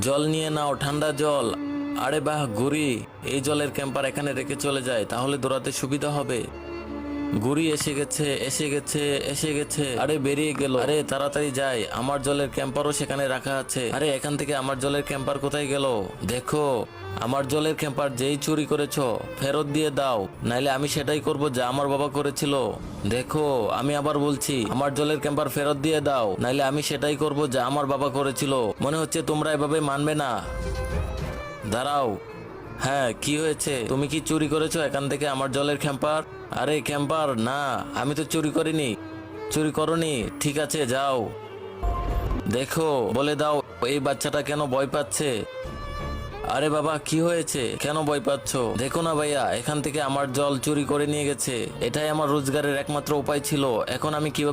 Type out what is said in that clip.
জল নিয়ে নাও, ঠান্ডা জল। আরে বাহ গুরি, এই জলের ক্যাম্পার এখানে রেখে চলে যায়, তাহলে দৌড়াতে সুবিধা হবে। গুরি এসে গেছে, এসে গেছে, এসে গেছে। আরে বেরিয়ে গেল। আরে তাড়াতাড়ি যাই, আমার জলের ক্যাম্পারও সেখানে রাখা আছে। আরে এখান থেকে আমার জলের ক্যাম্পার কোথায় গেল? দেখো, আমার জলের ক্যাম্পার যেই চুরি করেছো ফেরত দিয়ে দাও, নাইলে আমি সেটাই করব যা আমার বাবা করেছিল। দেখো, আমি আবার বলছি, আমার জলের ক্যাম্পার ফেরত দিয়ে দাও, নাইলে আমি সেটাই করব যা আমার বাবা করেছিল। মনে হচ্ছে তোমরা এভাবে মানবে না। দাঁড়াও। হ্যাঁ, কি হয়েছে? তুমি কি চুরি করেছো এখান থেকে আমার জলের ক্যাম্পার? আরে ক্যাম্পার না, আমি তো চুরি করিনি। চুরি করনি? ঠিক আছে, যাও। দেখো, বলে দাও এই বাচ্চাটা কেন ভয় পাচ্ছে। আরে বাবা, কি হয়েছে? কেন ভয় পাচ্ছ? দেখো না ভাইয়া, এখান থেকে আমার জল চুরি করে নিয়ে গেছে। এটাই আমার রোজগারের একমাত্র উপায় ছিল। এখন আমি কিভাবে